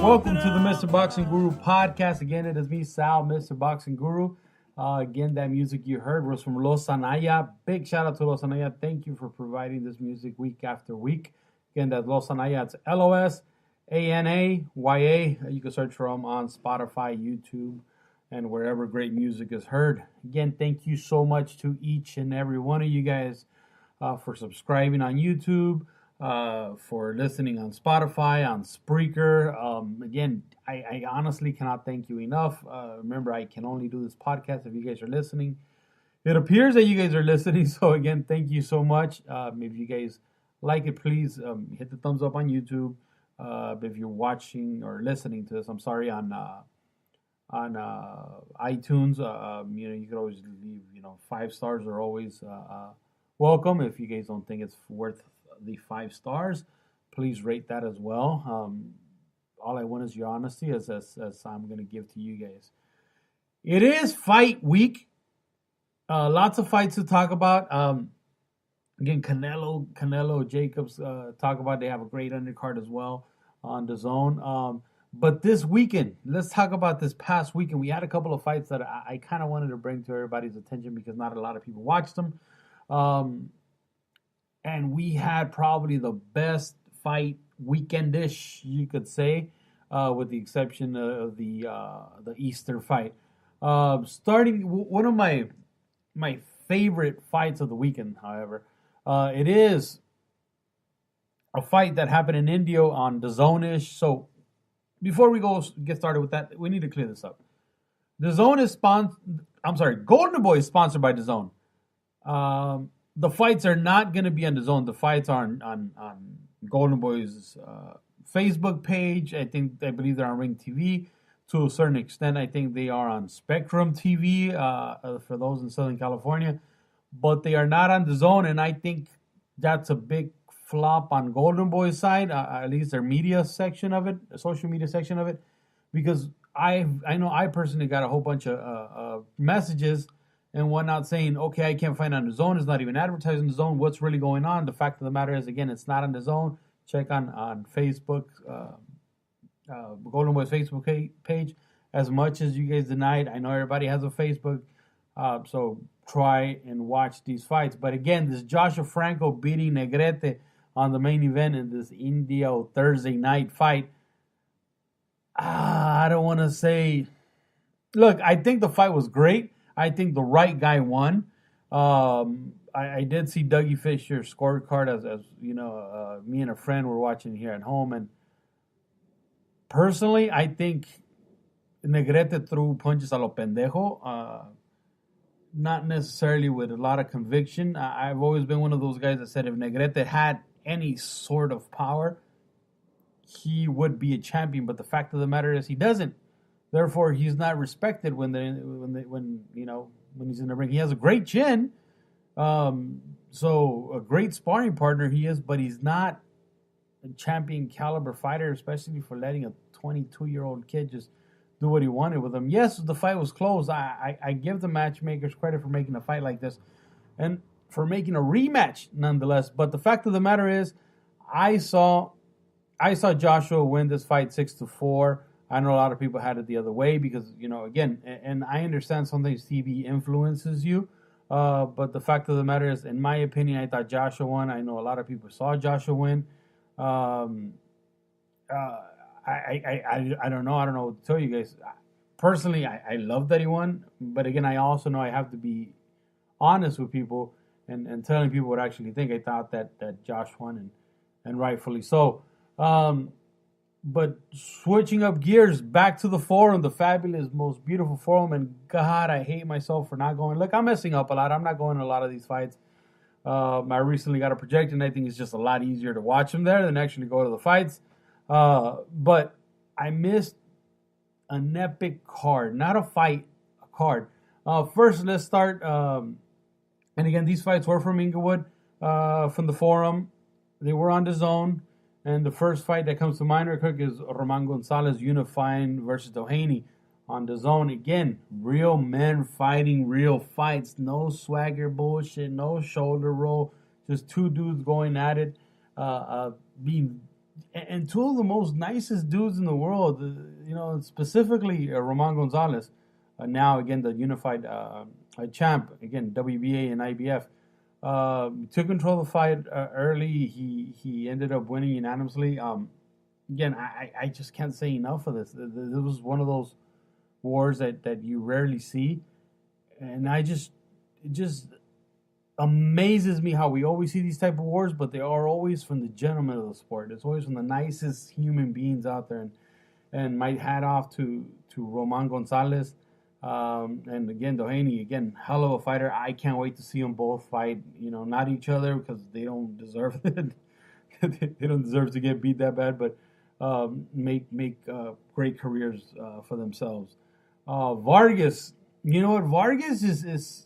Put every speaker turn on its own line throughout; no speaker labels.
Welcome to the Mr. Boxing Guru podcast. Again, it is me, Sal, Mr. Boxing Guru. Again, that music you heard was from Los Anaya. Big shout out to Los Anaya. Thank you for providing this music week after week. Again, that's Los Anaya. It's Losanaya. You can search for them on Spotify, YouTube, and wherever great music is heard. Again, thank you so much to each and every one of you guys for subscribing on YouTube. For listening on Spotify, on Spreaker. Again, I honestly cannot thank you enough. Remember, I can only do this podcast if you guys are listening. It appears that you guys are listening, so again, thank you so much. If you guys like it, please hit the thumbs up on YouTube. If you're watching or listening to this, I'm sorry, on iTunes, you can always leave, 5 stars are always welcome. If you guys don't think it's worth the 5 stars, please rate that as well. All I want is your honesty, as I'm going to give to you guys. It is fight week. Lots of fights to talk about. Again, Canelo, Jacobs talk about. They have a great undercard as well on the zone. But this weekend, let's talk about this past weekend. We had a couple of fights that I kind of wanted to bring to everybody's attention because not a lot of people watched them. And we had probably the best fight weekendish, you could say, with the exception of the Easter fight. Starting one of my favorite fights of the weekend, however, it is a fight that happened in India on the Zone-ish. So before we get started with that, we need to clear this up. The Zone is Golden Boy is sponsored by the Zone. The fights are not going to be on the Zone. The fights are on Golden Boy's Facebook page. I believe they're on Ring TV to a certain extent. I think they are on Spectrum TV for those in Southern California, but they are not on the Zone. And I think that's a big flop on Golden Boy's side, at least their media section of it, social media section of it, because I know I personally got a whole bunch of messages and whatnot saying, okay, I can't find it on the Zone. It's not even advertising the Zone. What's really going on? The fact of the matter is, again, it's not on the Zone. Check on Facebook, Golden Boy's Facebook page. As much as you guys denied, I know everybody has a Facebook, so try and watch these fights. But again, this Joshua Franco beating Negrete on the main event in this India Thursday night fight. I don't want to say... Look, I think the fight was great. I think the right guy won. I did see Dougie Fisher's scorecard as me and a friend were watching here at home. And personally, I think Negrete threw punches a lo pendejo. Not necessarily with a lot of conviction. I've always been one of those guys that said if Negrete had any sort of power, he would be a champion. But the fact of the matter is he doesn't. Therefore, he's not respected when he's in the ring. He has a great chin, so a great sparring partner he is, but he's not a champion caliber fighter, especially for letting a 22-year-old kid just do what he wanted with him. Yes, the fight was close. I give the matchmakers credit for making a fight like this, and for making a rematch nonetheless. But the fact of the matter is, I saw Joshua win this fight 6-4. I know a lot of people had it the other way because, again, and I understand sometimes TV influences you, but the fact of the matter is, in my opinion, I thought Joshua won. I know a lot of people saw Joshua win. I don't know. I don't know what to tell you guys. Personally, I love that he won, but again, I also know I have to be honest with people and telling people what I actually think. I thought that Josh won, and rightfully so. But switching up gears, back to the forum, the fabulous, most beautiful forum, and God, I hate myself for not going. Look, I'm messing up a lot. I'm not going to a lot of these fights. I recently got a projector, and I think it's just a lot easier to watch them there than actually go to the fights. But I missed an epic card, not a fight, a card. First, let's start. And again, these fights were from Inglewood, from the forum. They were on the Zone. And the first fight that comes to mind real quick is Roman Gonzalez unifying versus Doheny on the Zone. Again, real men fighting real fights. No swagger bullshit, no shoulder roll. Just two dudes going at it, being and two of the most nicest dudes in the world, specifically Roman Gonzalez, now again the unified champ, again WBA and IBF, took control of the fight early. He ended up winning unanimously. Again, I just can't say enough of this. This was one of those wars that you rarely see, and it just amazes me how we always see these type of wars, but they are always from the gentlemen of the sport. It's always from the nicest human beings out there, and my hat off to Roman Gonzalez, and again Doheny, again hell of a fighter. I can't wait to see them both fight. Not each other because they don't deserve it. They don't deserve to get beat that bad, but make great careers for themselves. Vargas, you know what? Vargas is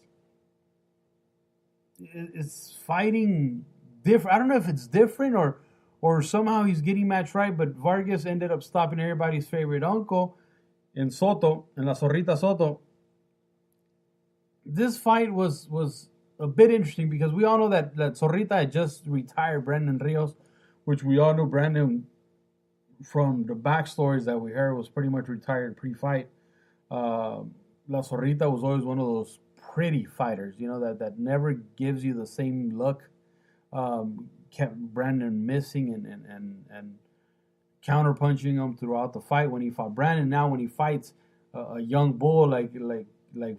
fighting different. I don't know if it's different or somehow he's getting matched right, but Vargas ended up stopping everybody's favorite uncle in Soto, in La Zorrita Soto. This fight was a bit interesting because we all know that Zorrita had just retired Brandon Rios, which we all know Brandon from the backstories that we heard was pretty much retired pre-fight. La Zorrita was always one of those pretty fighters, that never gives you the same look. Kept Brandon missing and counterpunching him throughout the fight when he fought Brandon. Now when he fights a young bull like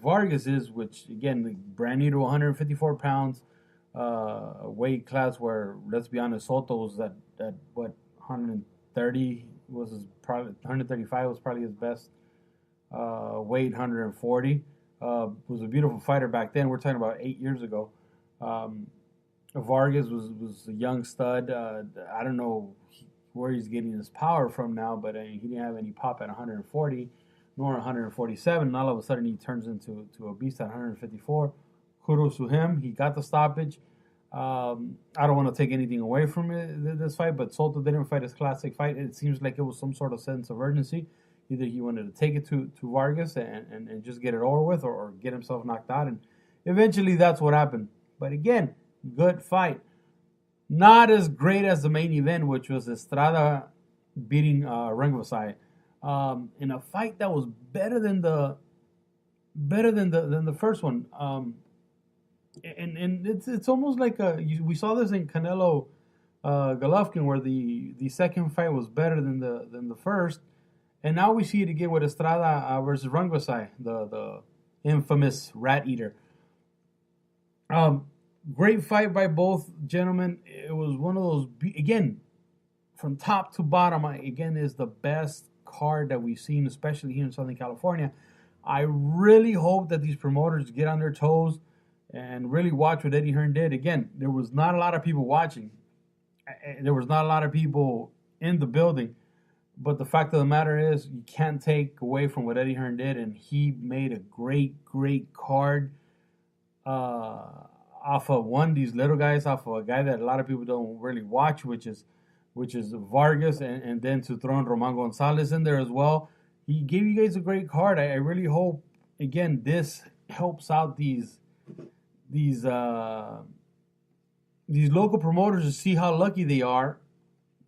Vargas is, which again, brand new to 154 pounds, a weight class where, let's be honest, Soto was at what, 130 was his probably 135 was probably his best weight. 140 was a beautiful fighter back then. We're talking about 8 years ago. Vargas was a young stud. I don't know where he's getting his power from now, but he didn't have any pop at 140 nor 147. And all of a sudden he turns into a beast at 154. Kudos to him. He got the stoppage. I don't want to take anything away from this fight, but Soto didn't fight his classic fight. It seems like it was some sort of sense of urgency. Either he wanted to take it to Vargas and just get it over with, or get himself knocked out. And eventually that's what happened. But again, good fight. Not as great as the main event, which was Estrada beating Rungvisai, in a fight that was better than the first one. And it's almost like we saw this in Canelo Golovkin, where the second fight was better than the first, and now we see it again with Estrada versus Rungvisai, the infamous rat eater. Great fight by both gentlemen. It was one of those, again, from top to bottom, again, is the best card that we've seen, especially here in Southern California. I really hope that these promoters get on their toes and really watch what Eddie Hearn did. Again, there was not a lot of people watching. There was not a lot of people in the building. But the fact of the matter is, you can't take away from what Eddie Hearn did, and he made a great, great card off of these little guys, off of a guy that a lot of people don't really watch, which is Vargas, and then to throw in Roman Gonzalez in there as well. He gave you guys a great card. I really hope, again, this helps out these local promoters to see how lucky they are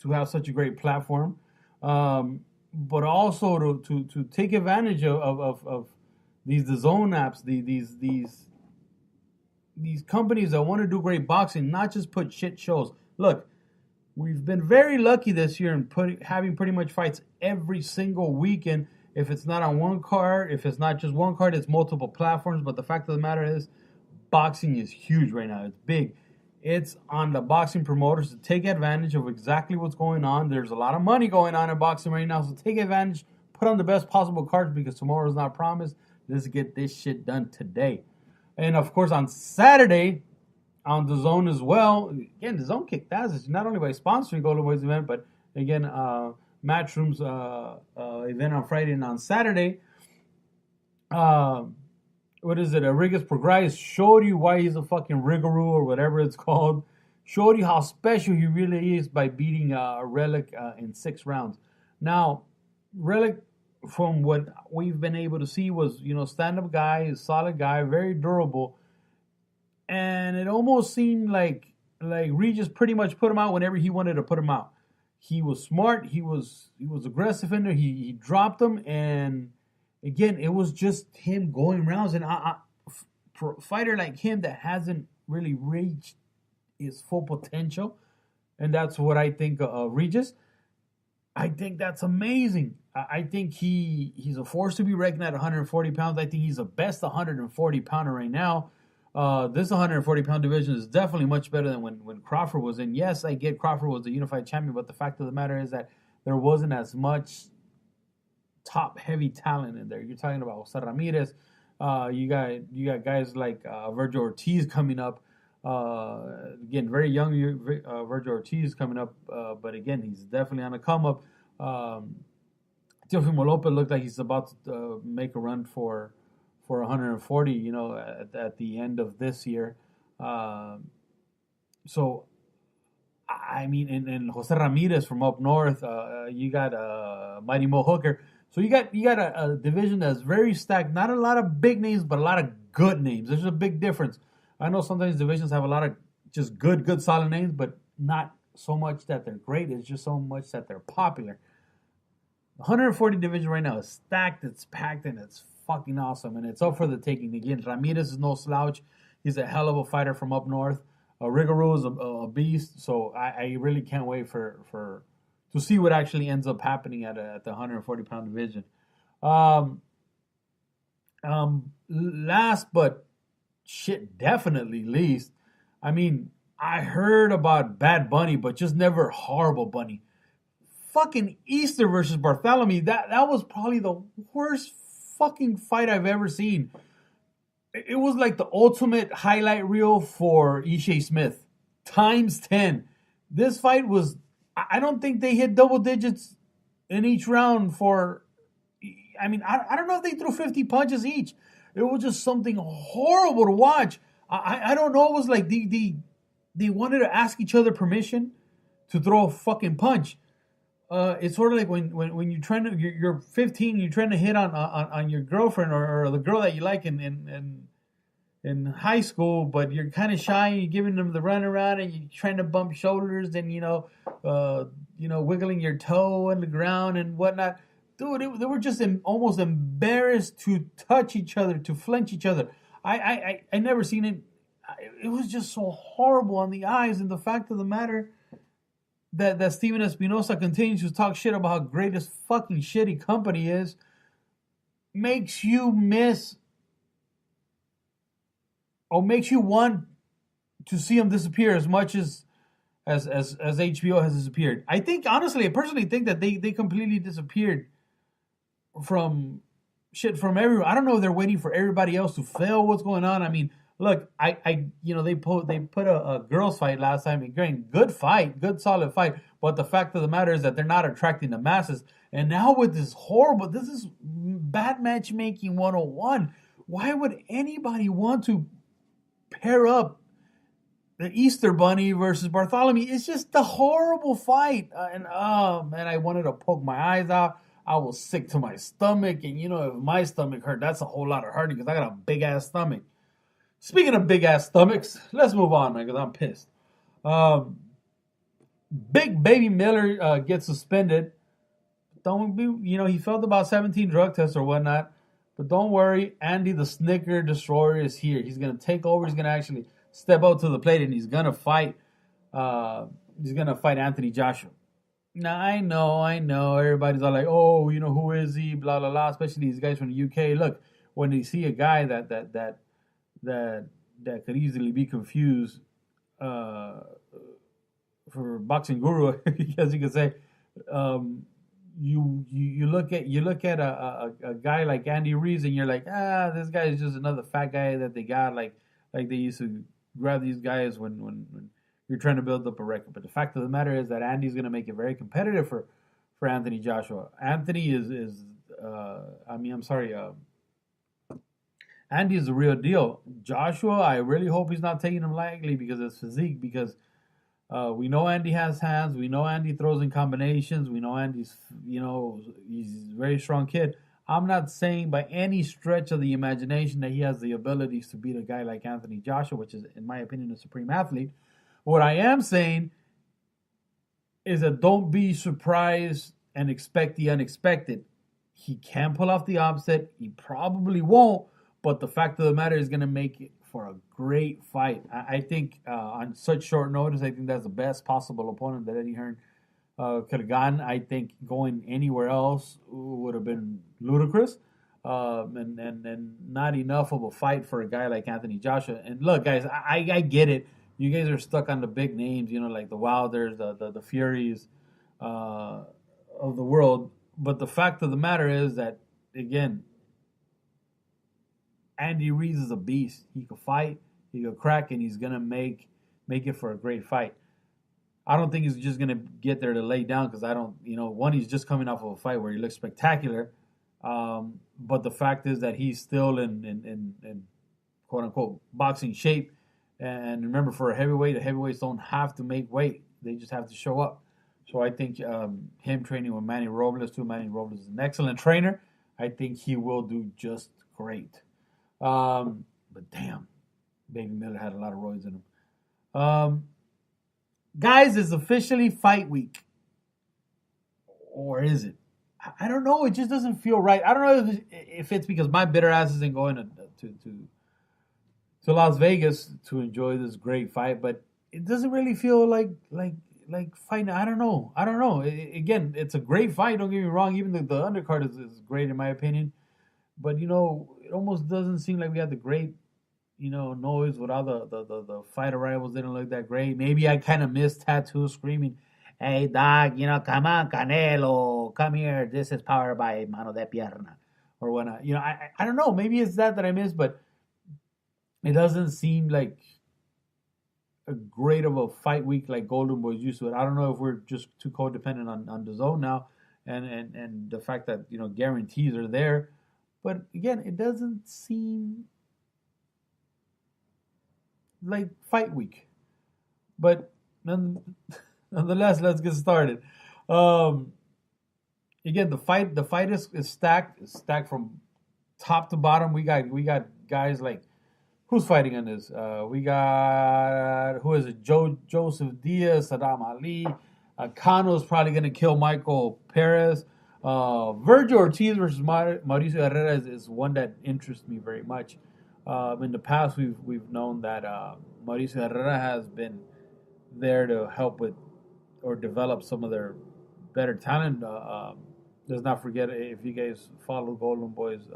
to have such a great platform, but also to take advantage of these DAZN apps, these companies that want to do great boxing, not just put shit shows. Look, we've been very lucky this year in having pretty much fights every single weekend. If it's not on one card, if it's not just one card, it's multiple platforms. But the fact of the matter is, boxing is huge right now. It's big. It's on the boxing promoters to take advantage of exactly what's going on. There's a lot of money going on in boxing right now, so take advantage. Put on the best possible cards because tomorrow's not promised. Let's get this shit done today. And of course, on Saturday, on DAZN as well. Again, DAZN kicked ass, not only by sponsoring Golden Boy's event, but again, Matchroom's event on Friday and on Saturday. What is it? Rodriguez Prograis showed you why he's a fucking Rigoroo or whatever it's called. Showed you how special he really is by beating Relic in 6 rounds. Now, Relic, from what we've been able to see, was, stand-up guy, solid guy, very durable. And it almost seemed like Regis pretty much put him out whenever he wanted to put him out. he was smart. He was aggressive in there. He dropped him, and again, it was just him going rounds. And for a fighter like him that hasn't really reached his full potential, and that's what I think of Regis. I think that's amazing. I think he's a force to be reckoned at 140 pounds. I think he's the best 140 pounder right now. This 140 pound division is definitely much better than when Crawford was in. Yes, I get Crawford was the unified champion, but the fact of the matter is that there wasn't as much top heavy talent in there. You're talking about Jose Ramirez. You got guys like Virgil Ortiz coming up. Again, very young Virgil Ortiz coming up, but again, he's definitely on a come up. Teofimo Lopez looked like he's about to make a run for 140, at the end of this year. So, I mean, and Jose Ramirez from up north, you got Mighty Mo Hooker. So you got a division that's very stacked. Not a lot of big names, but a lot of good names. There's a big difference. I know sometimes divisions have a lot of just good solid names, but not so much that they're great. It's just so much that they're popular. The 140 division right now is stacked, it's packed, and it's fucking awesome. And it's up for the taking. Again, Ramirez is no slouch. He's a hell of a fighter from up north. Rigoru is a beast. So I really can't wait to see what actually ends up happening at the 140 pound division. Last but definitely least, I mean, I heard about Bad Bunny, but just never Horrible Bunny. Fucking Easter versus Bartholomew, that was probably the worst fucking fight I've ever seen. It was like the ultimate highlight reel for Ishe Smith, times 10. This fight was, I don't think they hit double digits in each round for, I mean, I don't know if they threw 50 punches each. It was just something horrible to watch. I don't know. It was like they wanted to ask each other permission to throw a fucking punch. It's sort of like when you're trying to, you're 15, you're trying to hit on your girlfriend or the girl that you like in high school, but you're kind of shy and you're giving them the runaround and you're trying to bump shoulders and wiggling your toe on the ground and whatnot. Dude, they were just almost embarrassed to touch each other, to flinch each other. I never seen it. It was just so horrible on the eyes. And the fact of the matter that Steven Espinosa continues to talk shit about how great this fucking shitty company is makes you miss or makes you want to see him disappear as much as HBO has disappeared. I personally think that they completely disappeared from everyone. I don't know if they're waiting for everybody else to fail. What's going on? I mean, look, they put a girls fight last time. Again, good fight, good solid fight. But the fact of the matter is that they're not attracting the masses. And now with this is bad matchmaking 101. Why would anybody want to pair up the Easter Bunny versus Bartholomew? It's just a horrible fight. And oh man, I wanted to poke my eyes out. I was sick to my stomach, and if my stomach hurt, that's a whole lot of hurting because I got a big ass stomach. Speaking of big ass stomachs, let's move on, man, because I'm pissed. Big Baby Miller gets suspended. Don't be, he failed about 17 drug tests or whatnot. But don't worry, Andy the Snicker Destroyer is here. He's gonna take over. He's gonna actually step out to the plate, and he's gonna fight. He's gonna fight Anthony Joshua. Now I know. Everybody's all like, "Oh, who is he?" Blah blah blah. Especially these guys from the UK. Look, when they see a guy that could easily be confused for boxing guru, as you could say, you look at a guy like Andy Reeves and you're like, this guy is just another fat guy that they got like they used to grab these guys when you're trying to build up a record. But the fact of the matter is that Andy's going to make it very competitive for Anthony Joshua. Anthony Andy is the real deal. Joshua, I really hope he's not taking him lightly because of his physique. Because we know Andy has hands. We know Andy throws in combinations. We know Andy's, he's a very strong kid. I'm not saying by any stretch of the imagination that he has the abilities to beat a guy like Anthony Joshua, which is, in my opinion, a supreme athlete. What I am saying is that don't be surprised and expect the unexpected. He can pull off the upset. He probably won't, but the fact of the matter is going to make it for a great fight. I think on such short notice, I think that's the best possible opponent that Eddie Hearn could have gotten. I think going anywhere else would have been ludicrous. And not enough of a fight for a guy like Anthony Joshua. And look, guys, I get it. You guys are stuck on the big names, like the Wilders, the Furies of the world. But the fact of the matter is that, again, Andy Ruiz is a beast. He could fight, he could crack, and he's gonna make it for a great fight. I don't think he's just gonna get there to lay down because I don't, one, he's just coming off of a fight where he looks spectacular. But the fact is that he's still in quote unquote boxing shape. And remember, for a heavyweight, the heavyweights don't have to make weight; they just have to show up. So I think him training with Manny Robles too. Manny Robles is an excellent trainer. I think he will do just great. But damn, Baby Miller had a lot of roids in him. Guys, it's officially fight week, or is it? I don't know. It just doesn't feel right. I don't know if it's because my bitter ass isn't going to Las Vegas to enjoy this great fight, but it doesn't really feel like fighting. I don't know. Again, it's a great fight. Don't get me wrong. Even the undercard is great in my opinion, but it almost doesn't seem like we had the great noise with all the fighter rivals didn't look that great. Maybe I kind of missed Tattoo screaming, "Hey, dog, come on, Canelo, come here. This is powered by Mano de Pierna," or whatnot. I don't know. Maybe it's that I missed, but it doesn't seem like a great of a fight week like Golden Boy's used to it. I don't know if we're just too codependent on the zone now, and the fact that guarantees are there, but again, it doesn't seem like fight week. But nonetheless, let's get started. Again, the fight is stacked. It's stacked from top to bottom. We got guys like, who's fighting on this? We got, who is it? Joseph Diaz, Saddam Ali. Cano's probably gonna kill Michael Perez. Virgil Ortiz versus Mauricio Herrera is one that interests me very much. In the past, we've known that Mauricio Herrera has been there to help with or develop some of their better talent. Let's not forget, if you guys follow Golden Boys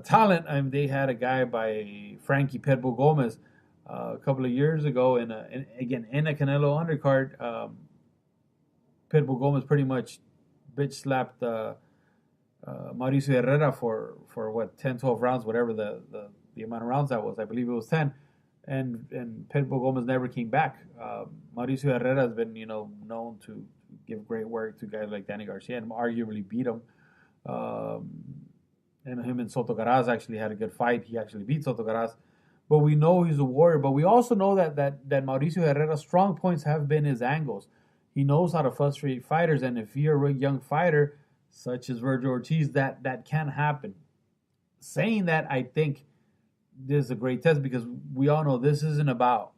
talent, they had a guy by Frankie Pitbull Gomez a couple of years ago in a Canelo undercard. Pitbull Gomez pretty much bitch slapped Mauricio Herrera for what, 10, 12 rounds, whatever the amount of rounds that was. I believe it was 10. And Pitbull Gomez never came back. Mauricio Herrera has been, known to give great work to guys like Danny Garcia and arguably beat him. And him and Soto Garaz actually had a good fight. He actually beat Soto Garaz. But we know he's a warrior. But we also know that Mauricio Herrera's strong points have been his angles. He knows how to frustrate fighters. And if you're a young fighter, such as Virgil Ortiz, that can happen. Saying that, I think this is a great test because we all know this isn't about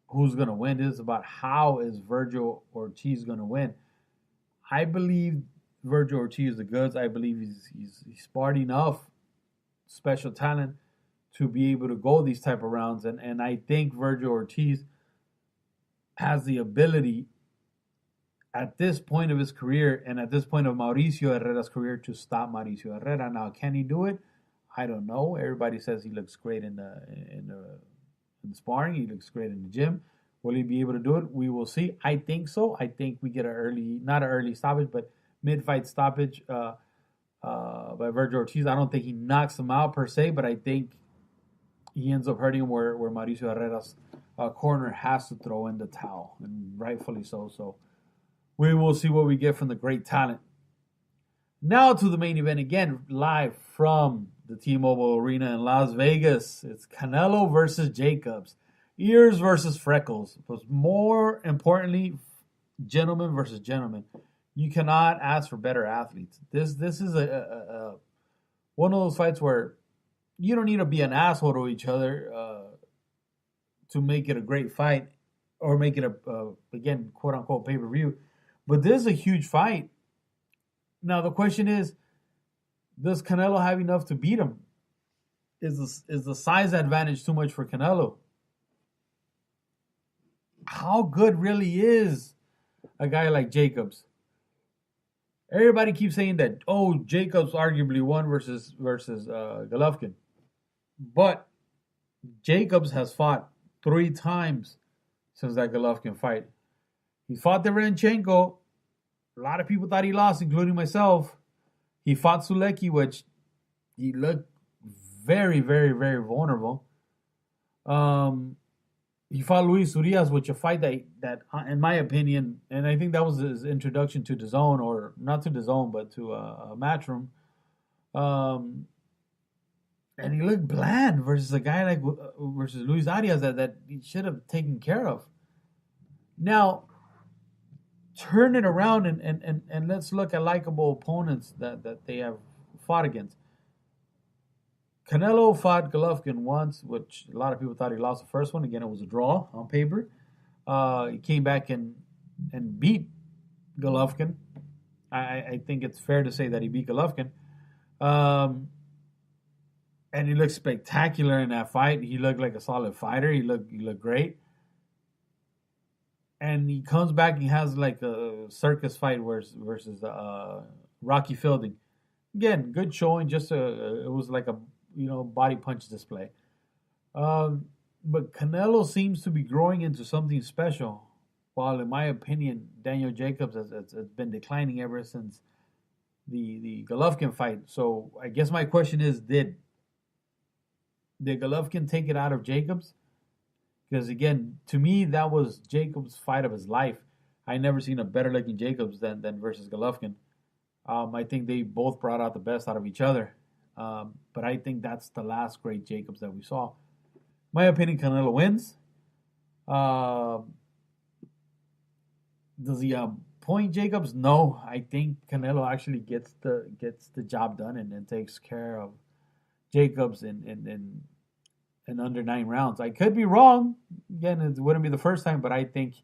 who's going to win. This is about how is Virgil Ortiz going to win. I believe Virgil Ortiz is the goods. I believe he's smart enough, special talent to be able to go these type of rounds. And I think Virgil Ortiz has the ability at this point of his career and at this point of Mauricio Herrera's career to stop Mauricio Herrera. Now, can he do it? I don't know. Everybody says he looks great in the sparring. He looks great in the gym. Will he be able to do it? We will see. I think so. I think we get not an early stoppage, but mid-fight stoppage by Virgil Ortiz. I don't think he knocks him out per se, but I think he ends up hurting him where Mauricio Herrera's corner has to throw in the towel, and rightfully so. So we will see what we get from the great talent. Now to the main event, again, live from the T-Mobile Arena in Las Vegas. It's Canelo versus Jacobs. Ears versus freckles. But more importantly, gentleman versus gentleman. You cannot ask for better athletes. This is a one of those fights where you don't need to be an asshole to each other to make it a great fight, or make it again, quote unquote, pay per view. But this is a huge fight. Now the question is, does Canelo have enough to beat him? Is the size advantage too much for Canelo? How good really is a guy like Jacobs? Everybody keeps saying that, oh, Jacobs arguably won versus Golovkin, but Jacobs has fought 3 times since that Golovkin fight. He fought Derenchenko. A lot of people thought he lost, including myself. He fought Sulecki, which he looked very, very, very vulnerable. He fought Luis Urias, which a fight that, in my opinion, and I think that was his introduction to DAZN, or not to DAZN, but to Matchroom. And he looked bland versus a guy like versus Luis Arias that he should have taken care of. Now, turn it around and let's look at likable opponents that they have fought against. Canelo fought Golovkin once, which a lot of people thought he lost the first one. Again, it was a draw on paper. He came back and beat Golovkin. I think it's fair to say that he beat Golovkin. And he looked spectacular in that fight. He looked like a solid fighter. He looked great. And he comes back and he has like a circus fight versus Rocky Fielding. Again, good showing. It was like a body punch display. But Canelo seems to be growing into something special. While in my opinion, Daniel Jacobs has been declining ever since the Golovkin fight. So I guess my question is, did Golovkin take it out of Jacobs? Because again, to me, that was Jacobs' fight of his life. I never seen a better looking Jacobs than versus Golovkin. I think they both brought out the best out of each other. But I think that's the last great Jacobs that we saw. My opinion, Canelo wins. Does he point Jacobs? No. I think Canelo actually gets the job done and takes care of Jacobs in under 9 rounds. I could be wrong. Again, it wouldn't be the first time, but I think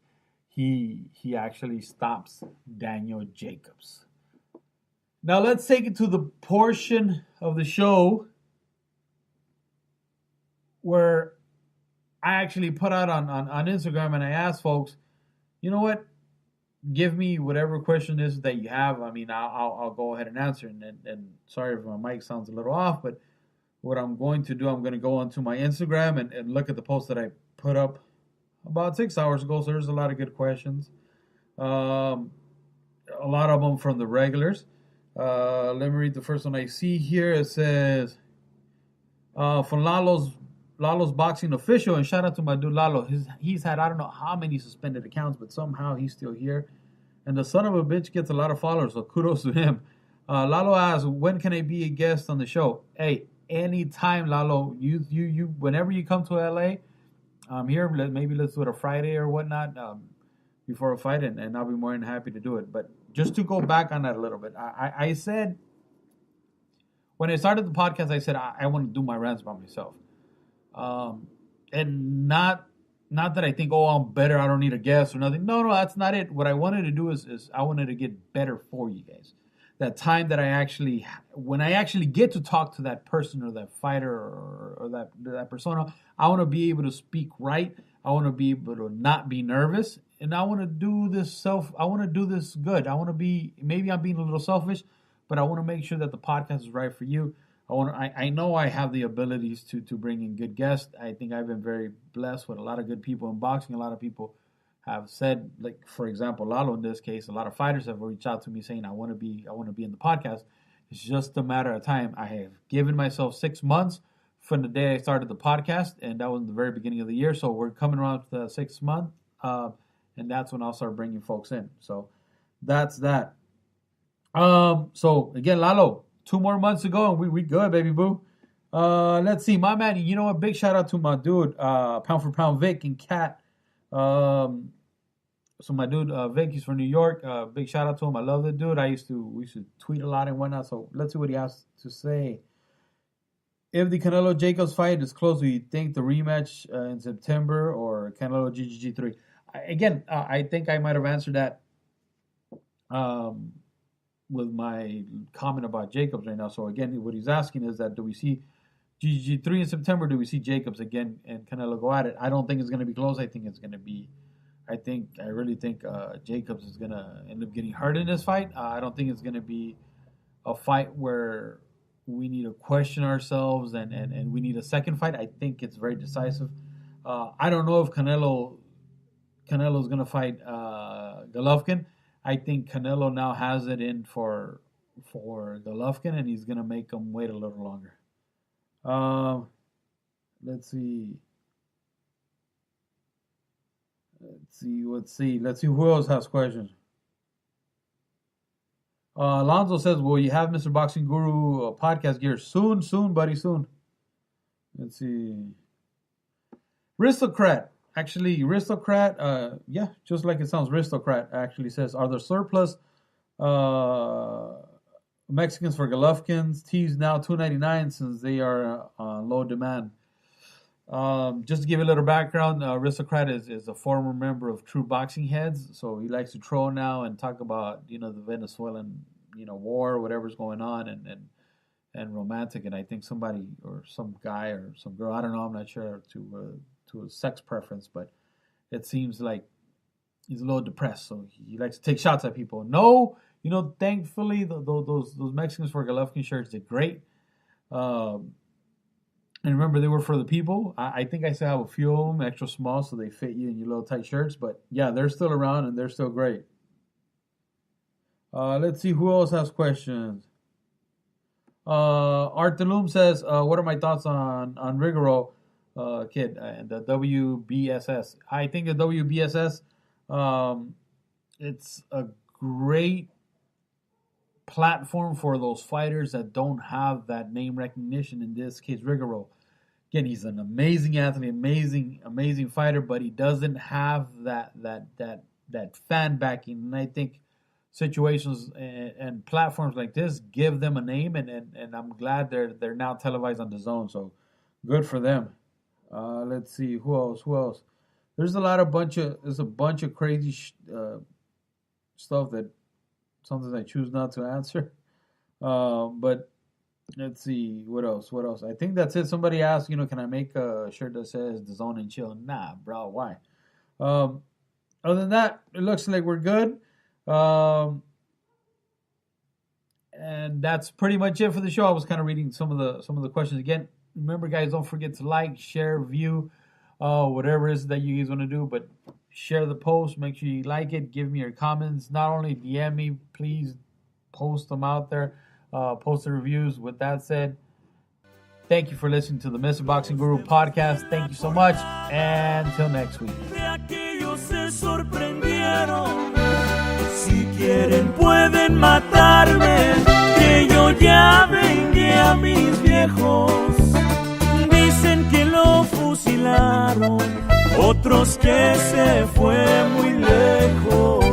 he actually stops Daniel Jacobs. Now let's take it to the portion of the show where I actually put out on Instagram and I asked folks, you know what? Give me whatever question is that you have. I mean, I'll go ahead and answer. And sorry if my mic sounds a little off, but what I'm going to do, I'm going to go onto my Instagram and look at the post that I put up about 6 hours ago. So there's a lot of good questions. A lot of them from the regulars. Let me read the first one I see here. It says, from Lalo's Boxing Official, and shout out to my dude Lalo. He's had, I don't know how many suspended accounts, but somehow he's still here. And the son of a bitch gets a lot of followers, so kudos to him. Lalo asks, when can I be a guest on the show? Hey, anytime, Lalo. You whenever you come to LA, I'm here. Maybe let's do it a Friday or whatnot before a fight, and I'll be more than happy to do it. But just to go back on that a little bit, I said, when I started the podcast, I said I want to do my rants by myself. And not that I think, oh, I'm better, I don't need a guest or nothing. No, that's not it. What I wanted to do is I wanted to get better for you guys. That time that when I actually get to talk to that person or that fighter or that persona, I want to be able to speak right. I want to be able to not be nervous. And I want to do this good. Maybe I'm being a little selfish, but I want to make sure that the podcast is right for you. I know I have the abilities to bring in good guests. I think I've been very blessed with a lot of good people in boxing. A lot of people have said, like, for example, Lalo in this case, a lot of fighters have reached out to me saying, I want to be in the podcast. It's just a matter of time. I have given myself 6 months from the day I started the podcast, and that was in the very beginning of the year. So we're coming around to the 6th month, and that's when I'll start bringing folks in. So that's that. So again, Lalo, 2 more months to go, and we good, baby boo. Let's see, my man. You know what? Big shout out to my dude, Pound for Pound Vic and Cat. So my dude Vic, he's from New York. Big shout out to him. I love the dude. We used to tweet a lot and whatnot. So let's see what he has to say. If the Canelo Jacobs fight is close, do you think the rematch in September or Canelo GGG3? again, I think I might have answered that um, with my comment about Jacobs right now. So again, what he's asking is that do we see GG3 in September? Do we see Jacobs again and Canelo go at it? I don't think it's going to be close. I think it's going to be. I really think Jacobs is going to end up getting hurt in this fight. I don't think it's going to be a fight where we need to question ourselves and we need a second fight. I think it's very decisive. I don't know if Canelo's going to fight Golovkin. I think Canelo now has it in for Golovkin, and he's going to make him wait a little longer. Let's see. Let's see who else has questions. Alonzo says, will you have Mr. Boxing Guru podcast gear? Soon, buddy, soon. Let's see. Aristocrat. Actually, Aristocrat, yeah, just like it sounds, Aristocrat actually says, are there surplus Mexicans for Golovkins? Tees now $2.99 since they are on low demand. Just to give you a little background, Aristocrat is a former member of True Boxing Heads, so he likes to troll now and talk about, the Venezuelan, war, whatever's going on, and romantic, and I think somebody or some guy or some girl, I don't know, I'm not sure to a sex preference, but it seems like he's a little depressed, so he likes to take shots at people. No, thankfully those Mexicans for Golovkin shirts did great. And remember, they were for the people. I think I still have a few of them, extra small, so they fit you in your little tight shirts. But yeah, they're still around and they're still great. Let's see who else has questions. Art Delum says, what are my thoughts on Rigoro? Kid and the WBSS. I think the WBSS, it's a great platform for those fighters that don't have that name recognition. In this case, Rigoro. Again, he's an amazing athlete, amazing fighter, but he doesn't have that fan backing. And I think situations and platforms like this give them a name, and I'm glad they're now televised on DAZN. So good for them. Let's see who else. There's a bunch of crazy stuff that sometimes I choose not to answer. But let's see what else. I think that's it. Somebody asked, can I make a shirt that says DAZN and chill? Nah, bro, why? Other than that, it looks like we're good. And that's pretty much it for the show. I was kind of reading some of the questions again. Remember, guys, don't forget to like, share, view, whatever it is that you guys want to do. But share the post. Make sure you like it. Give me your comments. Not only DM me, please post them out there. Post the reviews. With that said, thank you for listening to the Mr. Boxing Guru podcast. Thank you so much. And until next week. Si quieren pueden matarme, que yo ya vengué a mis viejos. Dicen que lo fusilaron, otros que se fue muy lejos.